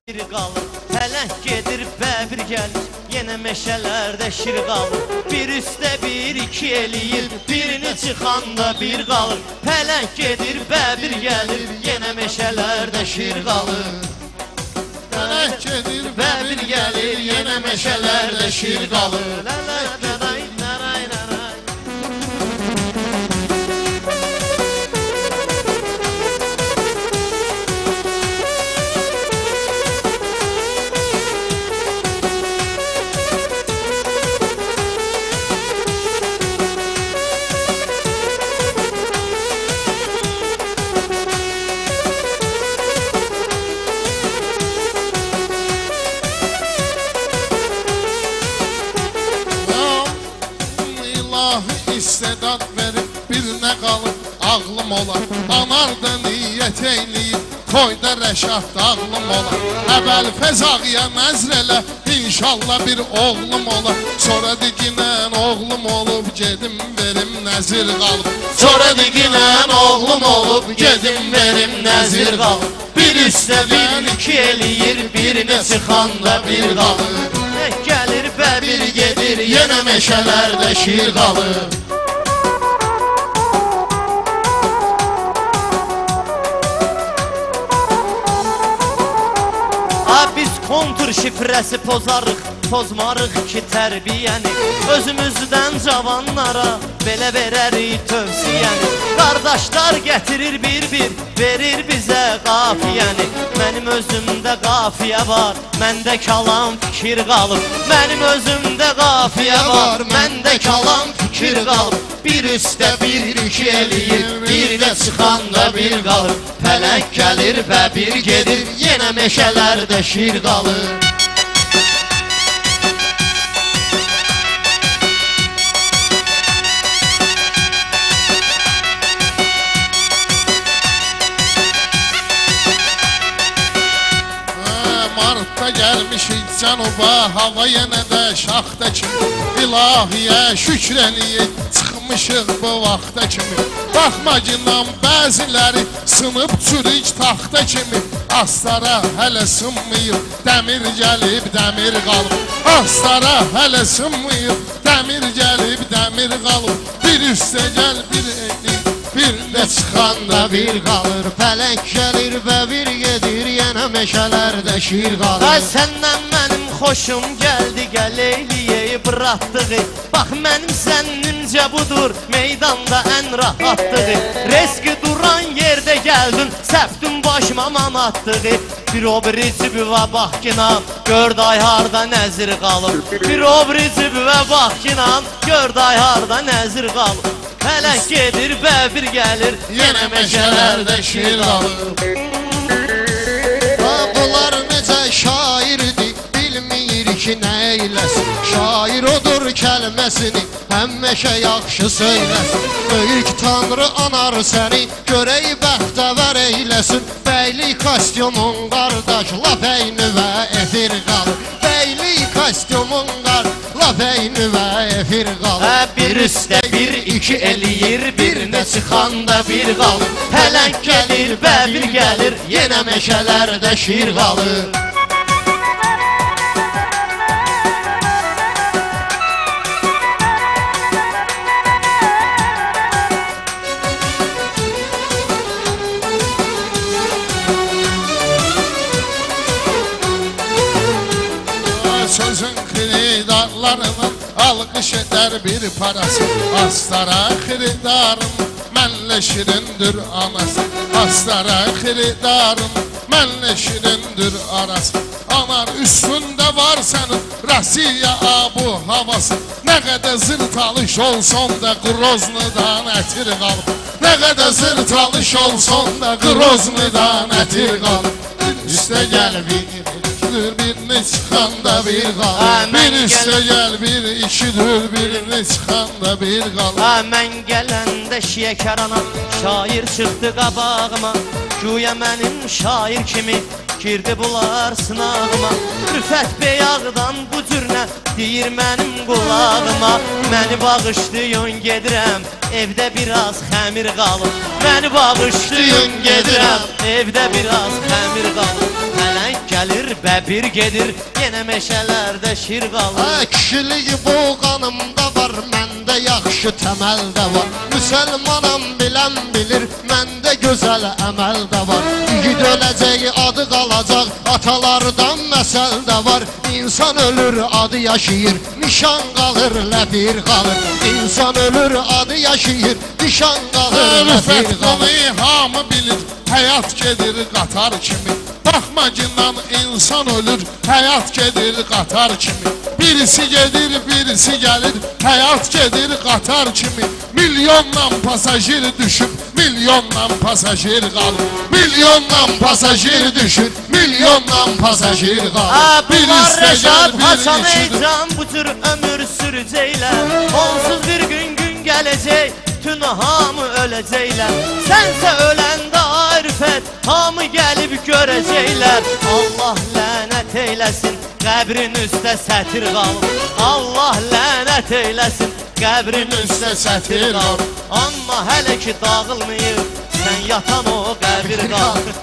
Bir qalır, pələng gedir, bəbir gəlir, yenə meşələrdə şir qalır. Bir üstə bir, iki eləyir, birini çıxanda bir qalır. Pələng gedir, bəbir gəlir, yenə meşələrdə şir qalır. Pələng gedir, bəbir gəlir, yenə meşələrdə şir qalır. İstedad verib bir nə qalıb ağlım olar. Anarda niyyət eyləyib toyda rəşad ağlım olar. Əvvəl fəzağıya nəzr elə, inşallah bir oğlum olar. Sonra diginən oğlum olub gedim verim nəzir qalıb. Sonra diginən oğlum olub gedim verim nəzir qalıb. Bir üstə bir, iki eləyir, birini çıxanda bir qalır. Gəlir bəbir gedir, yenə meşələrdə şir qalır. Biz kontur şifrəsi pozarıq, pozmarıq ki tərbiyəni. Özümüzdən cavanlara belə verərik tövsiyəni. Qardaşlar gətirir bir-bir, verir bizə qafiyəni. Mənim özümdə qafiyə var, məndə kalam fikir qalıb. Mənim özümdə qafiyə var, məndə kalam fikir qalıb. Bir üstə bir, iki eləyir, bir də çıxanda bir qalır. Pələng gəlir və bir gedir, yenə meşələrdə şir qalır. Martda gəlmişik cənuba, hava yenə də şaxta kimi. İlahiyə şükr eləyik, çıxmışıq bu vaxta kimi. Baxma ki nam bəziləri sınıb çürük taxta kimi. Astara hələ sınmayıb, dəmir gəlib, dəmir qalıb. Astara hələ sınmayıb, dəmir gəlib, dəmir qalıb. Bir üstə gəl, bir eləyib, bir də çıxanda bir qalır. Pələng gəlir və bir gedir, yenə meşələrdə şir qalır. Ay səndən mənim xoşum gəldi, gəl eyləyib rahatlığı. Bax mənim zənnimcə budur, meydanda ən rahatlığı. Reski duran yerdə gəldin, səpdin başıma manatlığı. Bir o biri cibivə bax kinan, gör day harda nəzir qalıb. Bir o biri cibivə bax kinan, gör day harda nəzir qalıb. Pələng gedir, bəbir gəlir, yenə meşələrdə şir qalıb. Bunlar necə şairdir, bilmir ki nə eyləsin. Şair odur kəlməsini, həmişə yaxşı söyləsin. Böyük tanrı anar səni, görək bəxtəvər eyləsin. Bəylik kostyumun qardaş, lap eyni və efir qalır. Bəylik kostyumun qardaş, lap eyni və efir qalır. Bir üstə bir, iki eləyir, birinə çıxanda bir qalır. Pələng gəlir, bəbir gəlir, yenə meşələrdə şir qalır. Sözün xiridarlarının alqış edər bir parası. Astara xiridarım, mənlə şirindir anası. Astara xiridarım, mənlə şirindir arası. Anar üstündə var sənin Rasiya abu havası. Nə qədər zırtalış olsun da Qroznydan ətir qalıb. Nə qədər zırtalış olsun da Qroznydan ətir qalıb. Üstə gəl birini çıxanda bir qalır. Bir üstə gəl, bir ikidir, birini çıxanda bir qalır. Mən gələndə şiyəkərana, şair çıxdı qabağıma. Güya mənim şair kimi girdi bunlar sınağıma. Rüfət beyağdan bu cürnə deyir mənim qulağıma. Məni bağışlayın gedirəm, evdə biraz xəmir qalıb. Məni bağışlayın gedirəm, evdə biraz xəmir qalıb. Pələng gəlir gəlir, bəbir gedir, yenə meşələrdə şir qalır. Kişilik bu qanımda var, məndə yaxşı təməl də var. Müsəlmanam bilən bilir, məndə gözəl əməl də var. Yiğit öləcək, adı qalacaq, atalardan məsəl də var. İnsan ölür, adı yaşayır, nişan qalır, ləbir qalır. İnsan ölür, adı yaşayır, nişan qalır, ləbir qalır. Hamı bilir, həyat gedir qatar kimi. Baxmacından insan ölür, həyat gedir qatar kimi. Birisi gedir, birisi gəlir, həyat gedir qatar kimi. Milyonla pasajir düşüb, milyonla pasajir qalır. Milyonla pasajir düşür, milyonla pasajir qalır. Bunlar Rəşad, Hasan, Eycan bu tür ömür sürəcəklər. Onsuz bir gün gələcək, bütün hamı öləcəklər. Sənsə öləndə arifət, hamı gəlib görəcəklər. Allah lənət eyləsin, qəbrin üstə sətir qalır. Allah lənət eyləsin, qəbrin üstə sətir qalır. Amma hələ ki dağılmayıb, sən yatan o qəbir qalır.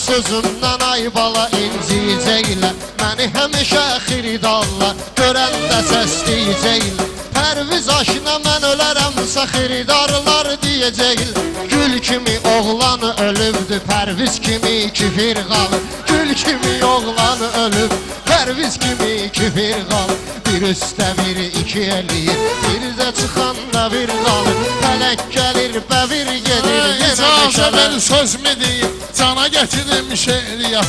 Sözümdən ay bala inciyəcəklər. Məni həmişə xiridalla görəndə səsləyəcəklər. Pərviz aşına mən ölərəmsə xiridarlar deyəcəklər. Gül kimi oğlan ölübdü, pərviz kimi kifir qalır. Gül kimi oğlan ölüb, pərviz kimi kifir qalır. Bir üstə bir iki eləyir, bir də çıxanda bir qalır. Fələk gəlir, bəvir gedir, İcazə ver sözümü deyim, cana getirim şeiriyat.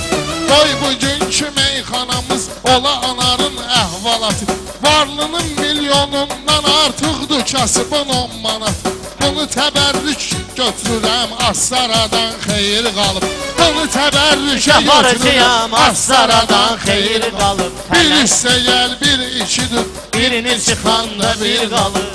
Qoy bugünkü meyxanamız ola anarın əhvalatı. Varlının milyonundan artıqdır kasıbın 10 manat. Bunu təbərrük götürürəm, Astaradan xeyir qalıb. Bunu təbərrükə götürürəm, Astaradan xeyir qalıb. Bir üstə gəl, bir ikidir, birini çıxanda bir qalıb.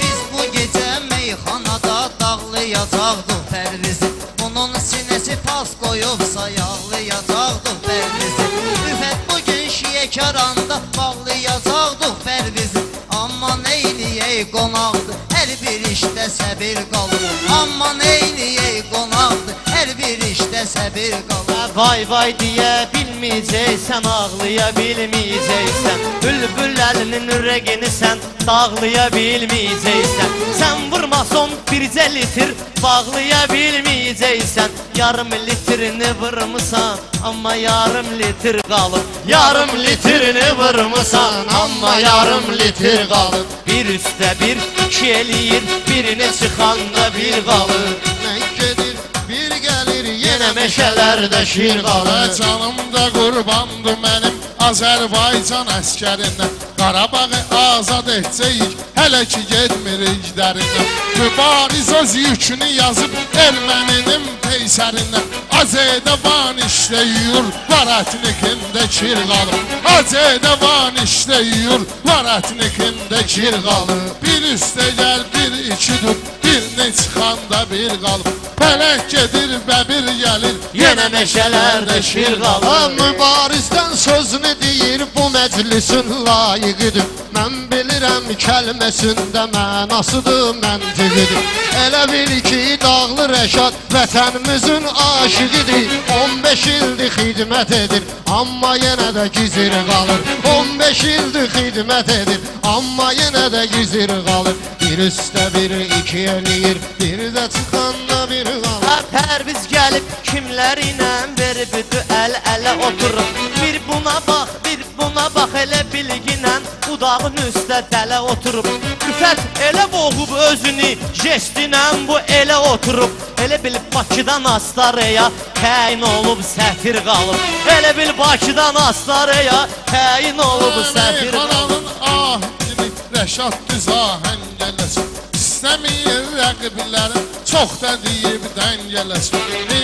Biz bu gecə meyxanada dağlayacaqdıq Pərvizi. Bunun sinəsi pas qoyubsa yağlayacaqdıq Pərvizi. Üfət bugün şiyekaranda bağlayacaqdıq Pərvizi. Amma neyliyək qonaqdır, hər bir işdə səbir qalır. Amma neyliyək qonaqdır, hər bir işdə səbir qalır. Vay vay deyə bilməyəcəksən, ağlaya bilməyəcəksən. Bülbüllərinin ürəqini sən dağlaya bilməyəcəksən. Sən vurmason bircə litr bağlaya bilməyəcəksən. Yarım litrini vurmusan, amma yarım litr qalıb. Yarım litrini vurmusan, amma yarım litr qalıb. Bir üstə bir iki eləyir, birini çıxanda bir qalır. Nə gedir, bir gəlir, Yenə meşələrdə şir qalır. Canım da qurbandır mənim Azərbaycan əskərindən. Qarabağı azad edəcəyik, hələ ki getmirik dərindən. Mübariz öz yükünü yazıb erməninin peysərindən. Azədə van işləyir, var ətnikində kir qalır. Azədə van işləyir, var ətnikində kir qalır. Bir üstə gəl, bir ikidir, birini çıxanda bir qalır. Fələk gedir, bəbir gəlir, Yenə meşələrdə şir qalır. Mübarizdən sözünü deyir, bu məclisin layiqidir. Mən bilirəm kəlməsində mənasıdır, məntiqidir. Elə bil ki dağlı Rəşad vətənimizin aşiqidir. 15 ildir xidmət edir, amma yenə də gizir qalır. 15 ildir xidmət edir, amma yenə də gizir qalır. Bir üstə bir iki eləyir, bir də çıxanda bir qalır. Pərviz gəlib kimlərlə veribdi əl-ələ oturub. Bir buna bax, bir buna bax, elə bilginən budağın üstə dələ oturub. Rüfət elə boğub özünü, jestinə bu elə oturub. Elə bil Bakıdan Astaraya təyin olub səfir qalıb. Elə bil Bakıdan Astaraya təyin olub səfir qalıb. Meyxananın ahini Rəşad düz ahəng eləsin. İstəmir rəqiblərim, çox da deyib dəngələsin.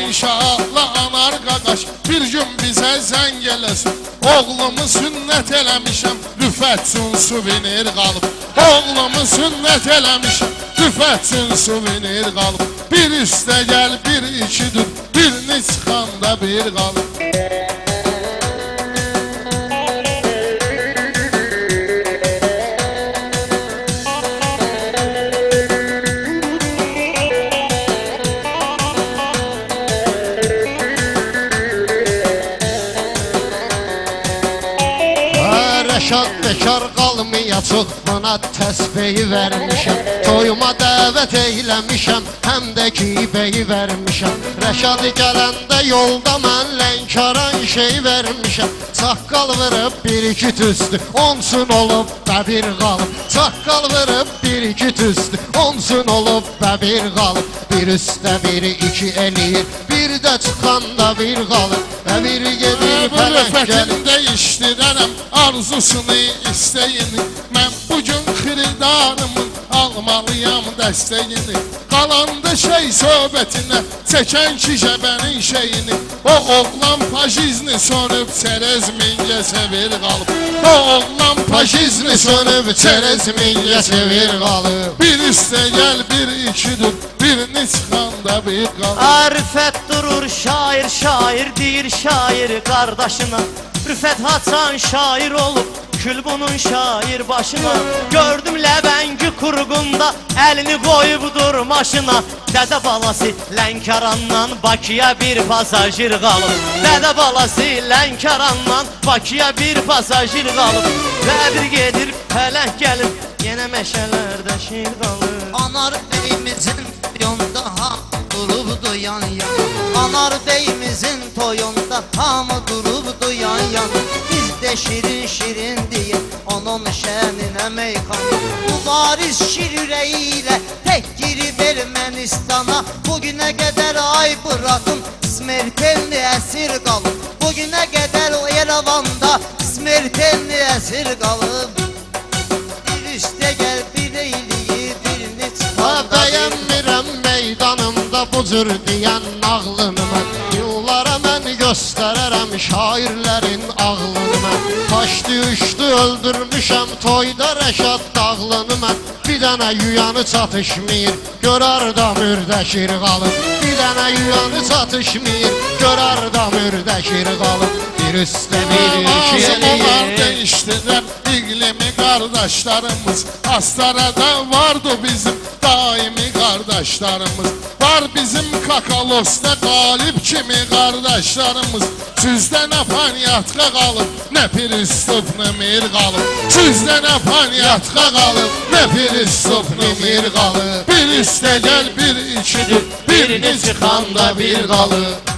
İnşallah anar qaqaş bir gün bizə zəng eləsin. Oğlumu sünnət eləmişəm, Rüfət üçün suvenir qalıb. Oğlumu sünnət eləmişəm, Rüfət üçün suvenir qalıb. Bir üstə gəl, bir ikidir, birini çıxanda bir qalıb. Rəşad bekar qalmayacaq, buna təsbehi vermişəm. Toyuma dəvət eyləmişəm, həm də gibeyi vermişəm. Rəşad gələndə yolda mən Lənkəran şey vermişəm. Saqqal vırıb bir-iki tüstü, onsun olub bəbir qalıb. Saqqal vırıb bir-iki tüstü, onsun olub bəbir qalıb. Bir üstə biri iki eləyir, bir də çıxanda bir qalıb. Və bir gedir fələk gəlir. Değiştirərəm arzusunu, istəyini. Mən bugün xiridarımın almalıyam dəstəyini. Qalanda şey söhbətinə, çəkən ki gəbənin şeyini. O oğlan faşizmi sönüb, çərəz mingəsə bir qalıb. O oğlan faşizmi sönüb, çərəz mingəsə bir qalıb. Bir üstə gəl, bir ikidir, birini çıxanda bir qalıb. Rüfət durur şair, şair deyir şair qardaşına. Rüfət Haçan şair olub, kül bunun şair başına. Gördüm Ləvəngi qurğunda, əlini qoyubdur maşına. Dədə balası Lənkərandan Bakıya bir pasajir qalıb. Dədə balası Lənkərandan Bakıya bir pasajir qalıb. Və bir gedir pələng gəlir, yenə meşələrdə şir qalır. Anar beyimizin toyunda ha durubdu yan yana. Anar beyimizin toyunda hamı durubdu yan yana. Biz de şirin şirin diye onun şənine meyxana. Mübariz şir ürəyiyle tek girib Ermənistana. Bugüne kadar ay bırakın smertelli əsir qalıb. Bugüne kadar o Yerevan'da smertelli əsir qalıb. Bir üstə gəl bir eyliyi birini çıxar. Bəyənmirəm meydanımda bu cür deyən ağlını mən. Yıllara mən göstərərəm şairlərin ağlını mən. Taş düşdü öldürmüşəm toyda Rəşad dağlını mən. Bir dənə yüyanı çatışmayır, görar da mürdəşir qalıb. Bir dənə yüyanı çatışmayır, görar da mürdəşir qalıb. Bir üstə bir iki eləyir. Değiştirər iqlimi qardaşlarımız. Astarada vardı bizim daimi qardaşlarımız. Var bizim Kakalos'ta qalib kimi qardaşlarımız. Sizdə nə paniyatqa qalıb, nə Pristop, nə Mir qalıb. Sizdə nə paniyatqa qalıb, nə Pristop, nə Mir qalıb. Bir üstə gəl, bir ikidir, birini çıxanda bir qalıb.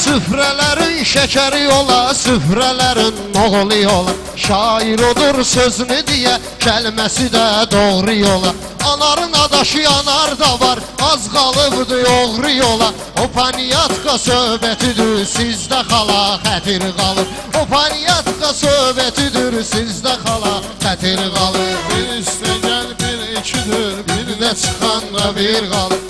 Süfrələrin şəkəri ola, süfrələrin oğlu yola. Şair odur sözünü deyə, kəlməsi də doğru yola. Anarın adaşı yanar da var, az qalıbdı yoğru yola. O paniyatka söhbətidir, sizdə xala xətir qalıb. O paniyatka söhbətidir, sizdə xala xətir qalıb. Bir üstə gəl, bir ikidir, bir də çıxanda bir qalıb.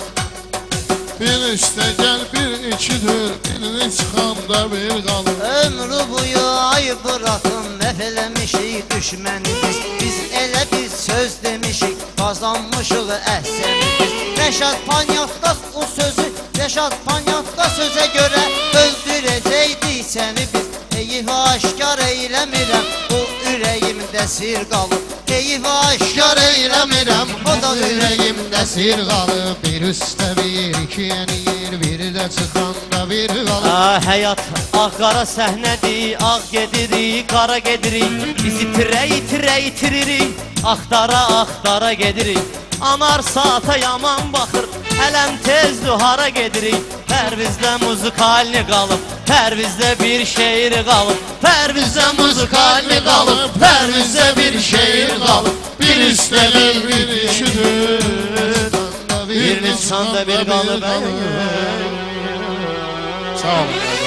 Bir üstə gəl, bir ikidir, birini çıxanda bir qalıb. Ömrü boyu ay bırakın məhvələmişik düşmənimiz. Biz elə bir söz demişik, kazanmışıq əhsənimiz. Rəşad Panyatdas o sözü, Rəşad Panyatdas sözə görə öldürəcəkdik səni biz. Eyif aşkar eyləmirəm, o ürəyimdə sir qalıb. Eyif aşkar eyləmirəm, o da ürəyimdə sir qalıb. Bir üstə bir iki eləyir, bir də çıxanda bir qalıb. Həyat ağ-qara səhnədir, ağ gedirik, qara gedirik. Bizi itirə itiririk, axtara gedirik. Anar saata yaman baxır, hələm tezdir hara gedirik. Pərvizdə muzikalni qalıb, Pərvizdə bir şeir qalıb. Pərvizdə muzikalni qalıb, Pərvizdə bir şeir qalıb. Bir üstə gəl, bir ikidir, birini çıxanda bir qalıb. Sağ olun.